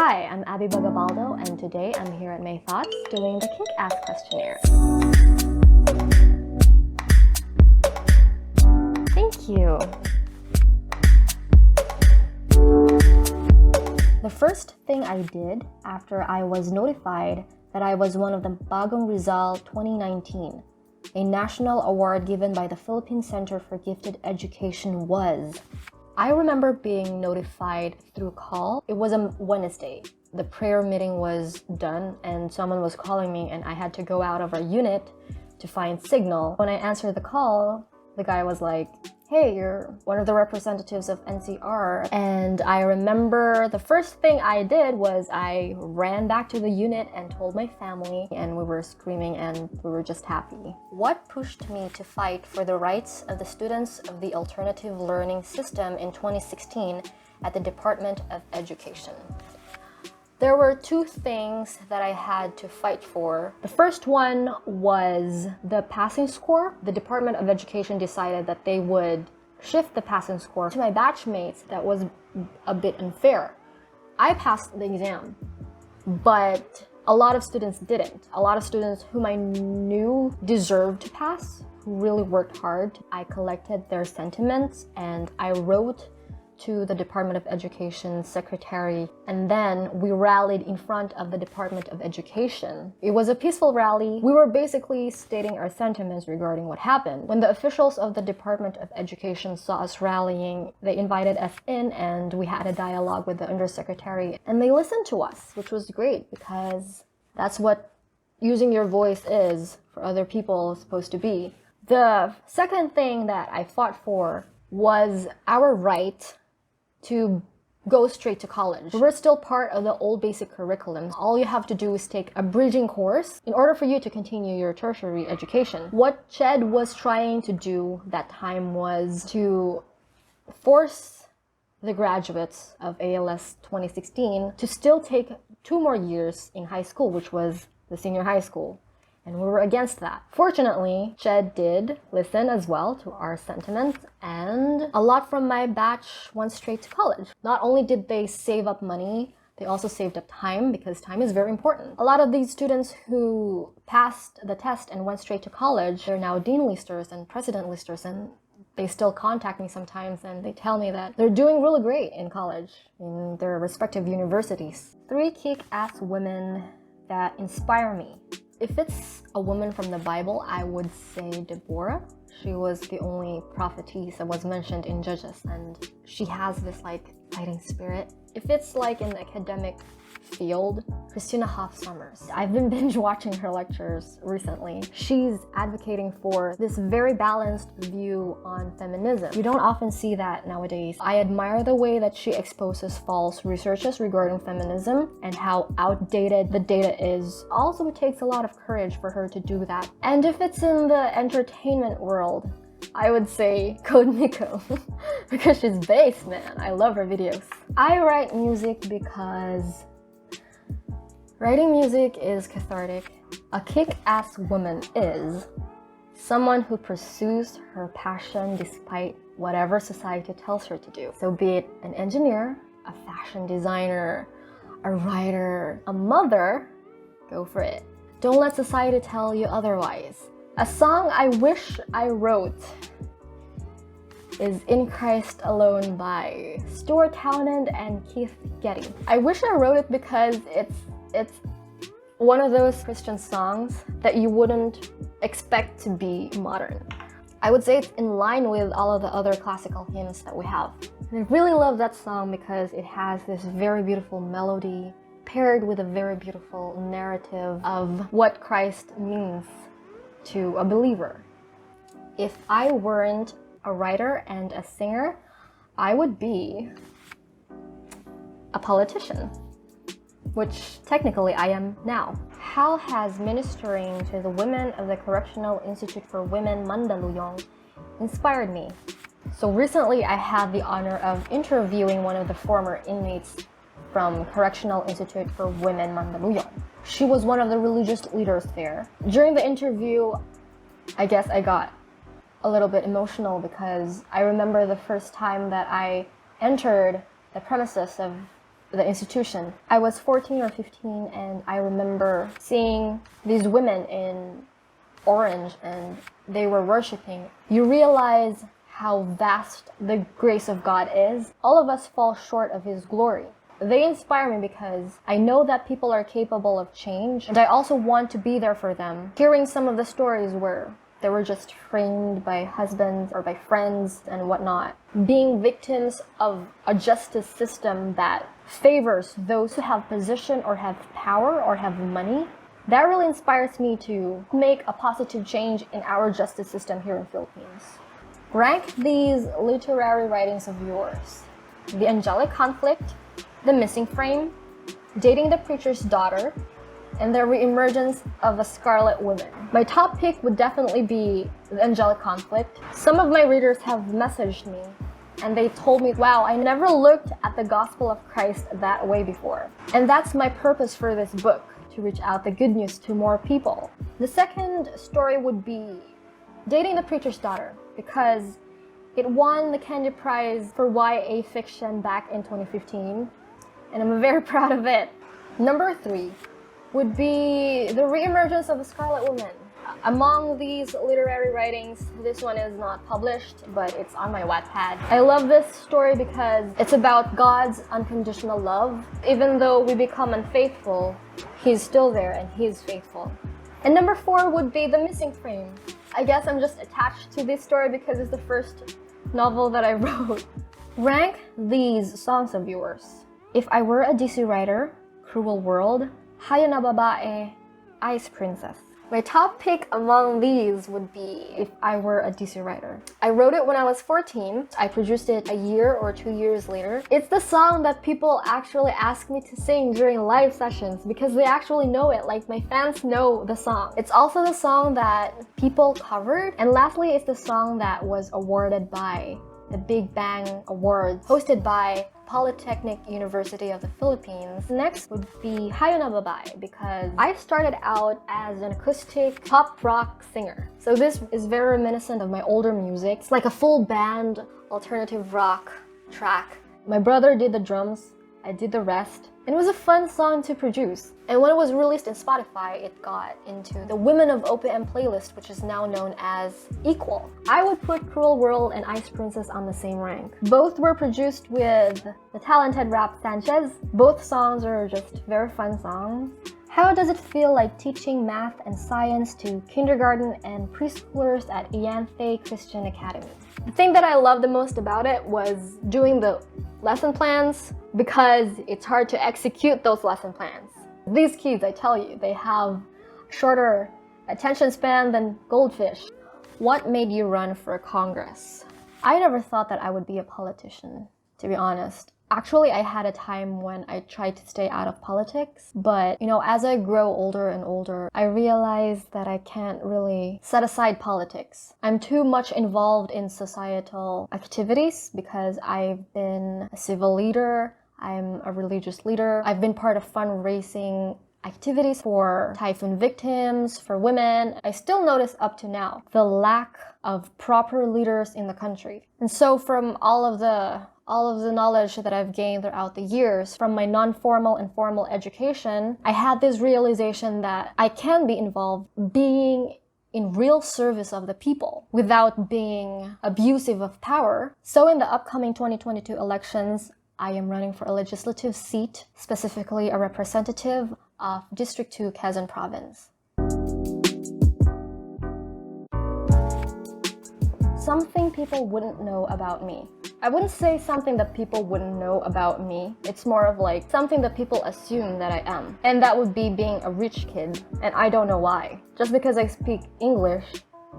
Hi, I'm Abi Bagabaldo, and today I'm here at MAY Thoughts doing the Kick-Ass Questionnaire. Thank you. The first thing I did after I was notified that I was one of the Bagong Rizal 2019, a national award given by the Philippine Center for Gifted Education was, I remember being notified through call. It was a Wednesday. The prayer meeting was done and someone was calling me and I had to go out of our unit to find signal. When I answered the call, the guy was like, "Hey, you're one of the representatives of NCR." And I remember the first thing I did was I ran back to the unit and told my family, and we were screaming and we were just happy. What pushed me to fight for the rights of the students of the alternative learning system in 2016 at the Department of Education? There were two things that I had to fight for. The first one was the passing score. The Department of Education decided that they would shift the passing score to my batchmates. That was a bit unfair. I passed the exam, but a lot of students didn't. A lot of students whom I knew deserved to pass, who really worked hard. I collected their sentiments and I wrote to the Department of Education secretary, and then we rallied in front of the Department of Education. It was a peaceful rally. We were basically stating our sentiments regarding what happened. When the officials of the Department of Education saw us rallying, they invited us in and we had a dialogue with the undersecretary, and they listened to us, which was great because that's what using your voice is for other people is supposed to be. The second thing that I fought for was our right to go straight to college. We're still part of the old basic curriculum. All you have to do is take a bridging course in order for you to continue your tertiary education. What CHED was trying to do that time was to force the graduates of ALS 2016 to still take 2 more years in high school, which was the senior high school. And we were against that. Fortunately, CHED did listen as well to our sentiments, and a lot from my batch went straight to college. Not only did they save up money, they also saved up time, because time is very important. A lot of these students who passed the test and went straight to college, they're now dean listers and president listers, and they still contact me sometimes and they tell me that they're doing really great in college, in their respective universities. 3 kick-ass women that inspire me. If it's a woman from the Bible, I would say Deborah. She was the only prophetess that was mentioned in Judges, and she has this fighting spirit. If it's in the academic field, Christina Hoff Sommers. I've been binge watching her lectures recently. She's advocating for this very balanced view on feminism. You don't often see that nowadays. I admire the way that she exposes false researches regarding feminism and how outdated the data is. Also, it takes a lot of courage for her to do that. And if it's in the entertainment world, I would say Code Miko because she's bass, man. I love her videos. I write music because writing music is cathartic. A kick-ass woman is someone who pursues her passion despite whatever society tells her to do. So be it an engineer, a fashion designer, a writer, a mother, go for it. Don't let society tell you otherwise. A song I wish I wrote is In Christ Alone by Stuart Townend and Keith Getty. I wish I wrote it because it's one of those Christian songs that you wouldn't expect to be modern. I would say it's in line with all of the other classical hymns that we have. And I really love that song because it has this very beautiful melody paired with a very beautiful narrative of what Christ means to a believer. If I weren't a writer and a singer, I would be a politician, which technically I am now. How has ministering to the women of the Correctional Institute for Women Mandaluyong inspired me? So recently I had the honor of interviewing one of the former inmates from Correctional Institute for Women Mandaluyong. She was one of the religious leaders there. During the interview, I guess I got a little bit emotional because I remember the first time that I entered the premises of the institution. I was 14 or 15 and I remember seeing these women in orange and they were worshiping. You realize how vast the grace of God is. All of us fall short of His glory. They inspire me because I know that people are capable of change, and I also want to be there for them. Hearing some of the stories where they were just framed by husbands or by friends and whatnot, being victims of a justice system that favors those who have position or have power or have money, that really inspires me to make a positive change in our justice system here in Philippines. Rank these literary writings of yours: The Angelic Conflict, The Missing Frame, Dating the Preacher's Daughter, and The Reemergence of a Scarlet Woman. My top pick would definitely be The Angelic Conflict. Some of my readers have messaged me and they told me, wow, I never looked at the gospel of Christ that way before. And that's my purpose for this book, to reach out the good news to more people. The second story would be Dating the Preacher's Daughter, because it won the Candy Prize for YA fiction back in 2015, and I'm very proud of it. Number 3 would be The Reemergence of a Scarlet Woman. Among these literary writings, this one is not published, but it's on my Wattpad. I love this story because it's about God's unconditional love. Even though we become unfaithful, He's still there and He's faithful. And number 4 would be The Missing Frame. I guess I'm just attached to this story because it's the first novel that I wrote. Rank these songs of yours: If I Were a DC Writer, Cruel World, Hayo na Babae, Ice Princess. My top pick among these would be If I Were a DC Writer. I wrote it when I was 14. I produced it a year or 2 years later. It's the song that people actually ask me to sing during live sessions because they actually know it, like my fans know the song. It's also the song that people covered. And lastly, it's the song that was awarded by the Big Bang Awards, hosted by Polytechnic University of the Philippines. Next would be Hayo na Babae, because I started out as an acoustic pop rock singer. So this is very reminiscent of my older music. It's like a full band alternative rock track. My brother did the drums, I did the rest. And it was a fun song to produce. And when it was released in Spotify, it got into the Women of OPM playlist, which is now known as Equal. I would put Cruel World and Ice Princess on the same rank. Both were produced with the talented Rap Sanchez. Both songs are just very fun songs. How does it feel like teaching math and science to kindergarten and preschoolers at Ianthe Christian Academy? The thing that I loved the most about it was doing the lesson plans, because it's hard to execute those lesson plans. These kids, I tell you, they have shorter attention span than goldfish. What made you run for Congress? I never thought that I would be a politician, to be honest. Actually, I had a time when I tried to stay out of politics, but as I grow older and older, I realized that I can't really set aside politics. I'm too much involved in societal activities because I've been a civil leader, I'm a religious leader, I've been part of fundraising activities for typhoon victims, for women. I still notice up to now the lack of proper leaders in the country. And so from all of the knowledge that I've gained throughout the years from my non-formal and formal education, I had this realization that I can be involved being in real service of the people without being abusive of power. So in the upcoming 2022 elections, I am running for a legislative seat, specifically a representative of District 2, Quezon Province. Something people wouldn't know about me. I wouldn't say something that people wouldn't know about me. It's more of like something that people assume that I am. And that would be being a rich kid. And I don't know why. Just because I speak English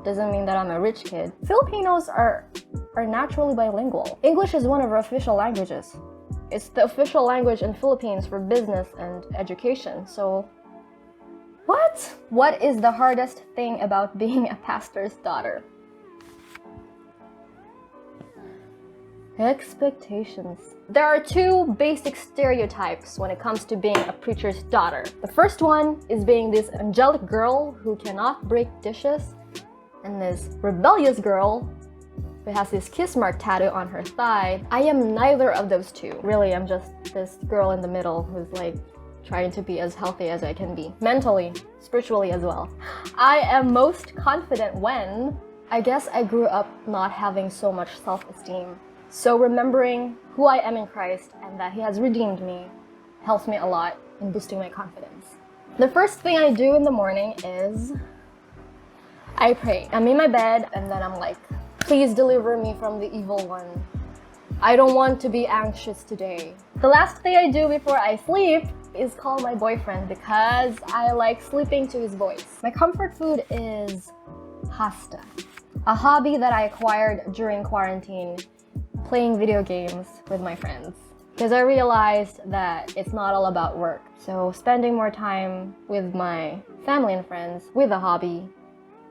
doesn't mean that I'm a rich kid. Filipinos are naturally bilingual. English is one of our official languages. It's the official language in Philippines for business and education. So, what? What is the hardest thing about being a pastor's daughter? Expectations. There are two basic stereotypes when it comes to being a preacher's daughter. The first one is being this angelic girl who cannot break dishes, and this rebellious girl who has this kiss mark tattoo on her thigh. I am neither of those two. Really, I'm just this girl in the middle who's like trying to be as healthy as I can be. Mentally, spiritually as well. I am most confident when I guess I grew up not having so much self-esteem. So remembering who I am in Christ and that He has redeemed me helps me a lot in boosting my confidence. The first thing I do in the morning is I pray. I'm in my bed and then I'm like, please deliver me from the evil one. I don't want to be anxious today. The last thing I do before I sleep is call my boyfriend because I like sleeping to his voice. My comfort food is pasta, a hobby that I acquired during quarantine, playing video games with my friends. Because I realized that it's not all about work. So spending more time with my family and friends with a hobby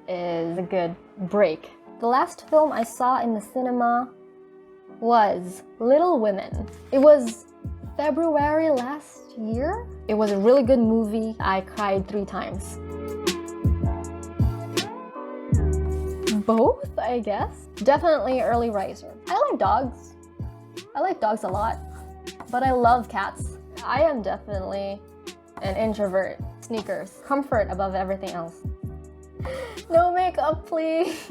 is a good break. The last film I saw in the cinema was Little Women. It was February last year. It was a really good movie. I cried 3 times. Both, I guess. Definitely early riser. I like dogs. I like dogs a lot, but I love cats. I am definitely an introvert. Sneakers. Comfort above everything else. No makeup, please.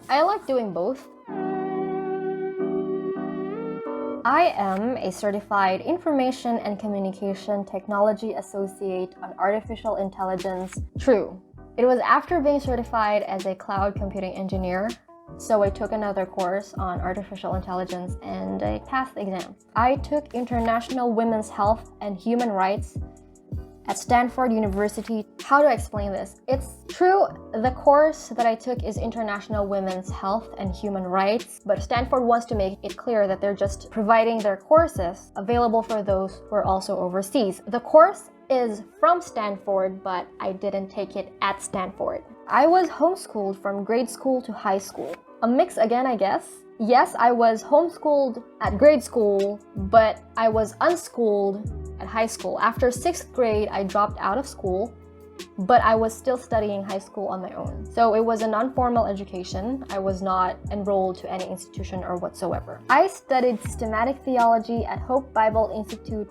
I like doing both. I am a certified Information and Communication Technology Associate on Artificial Intelligence. True. It was after being certified as a cloud computing engineer, so I took another course on artificial intelligence and I passed the exam. I took International Women's Health and Human Rights at Stanford University. How do I explain this? It's true, the course that I took is International Women's Health and Human Rights, but Stanford wants to make it clear that they're just providing their courses available for those who are also overseas. The course is from Stanford, but I didn't take it at Stanford. I was homeschooled from grade school to high school. A mix again, I guess. Yes, I was homeschooled at grade school, but I was unschooled at high school. After 6th grade, I dropped out of school, but I was still studying high school on my own. So it was a non-formal education. I was not enrolled to any institution or whatsoever. I studied systematic theology at Hope Bible Institute,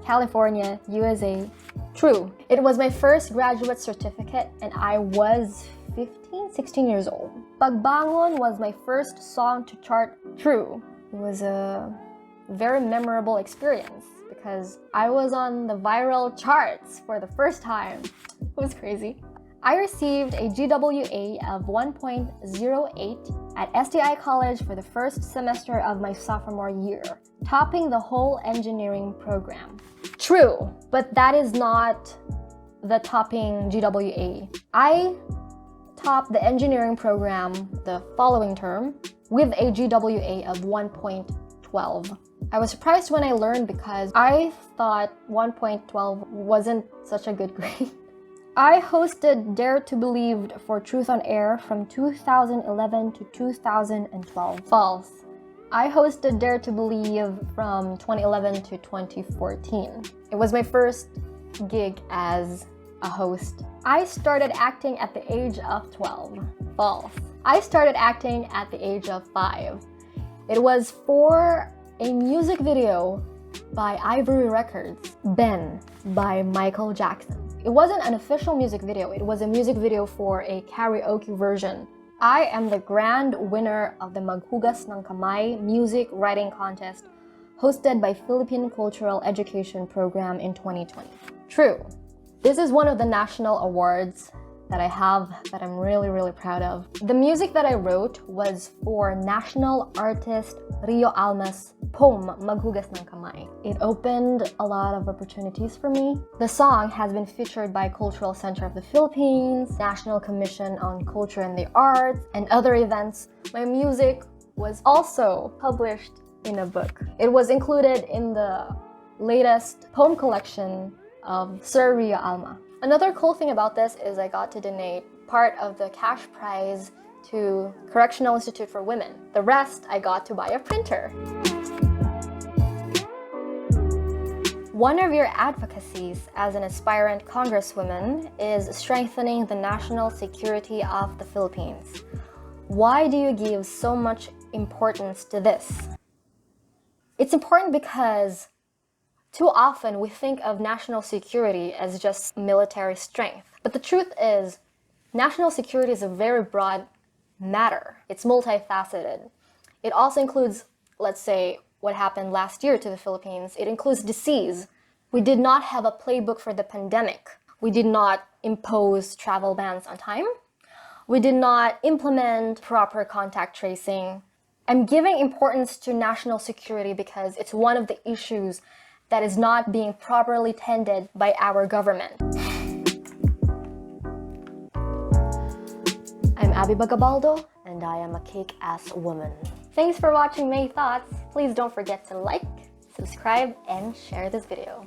California, USA. True. It was my first graduate certificate and I was 16 years old. Pagbangon was my first song to chart. True. It was a very memorable experience because I was on the viral charts for the first time. It was crazy. I received a GWA of 1.08 at STI College for the first semester of my sophomore year, topping the whole engineering program. True, but that is not the topping GWA. I topped the engineering program the following term with a GWA of 1.12. I was surprised when I learned because I thought 1.12 wasn't such a good grade. I hosted Dare to Believe for Truth on Air from 2011 to 2012. False. I hosted Dare to Believe from 2011 to 2014. It was my first gig as a host. I started acting at the age of 12. False. I started acting at the age of 5. It was for a music video by Ivory Records, Ben by Michael Jackson. It wasn't an official music video, it was a music video for a karaoke version. I am the grand winner of the Maghugas ng Kamay music writing contest hosted by Philippine Cultural Education Program in 2020. True. This is one of the national awards that I have that I'm really proud of. The music that I wrote was for national artist Rio Alma's poem Maghugas ng Kamay. It opened a lot of opportunities for me. The song has been featured by Cultural Center of the Philippines, National Commission on Culture and the Arts, and other events. My music was also published in a book. It was included in the latest poem collection of Sir Rio Alma. Another cool thing about this is I got to donate part of the cash prize to Correctional Institute for Women. The rest I got to buy a printer. One of your advocacies as an aspirant congresswoman is strengthening the national security of the Philippines. Why do you give so much importance to this? It's important because too often we think of national security as just military strength. But the truth is, national security is a very broad matter. It's multifaceted. It also includes, let's say, what happened last year to the Philippines. It includes disease. We did not have a playbook for the pandemic. We did not impose travel bans on time. We did not implement proper contact tracing. I'm giving importance to national security because it's one of the issues that is not being properly tended by our government. I'm Abi Bagabaldo, and I am a kick-ass woman. Thanks for watching May Thoughts. Please don't forget to like, subscribe, and share this video.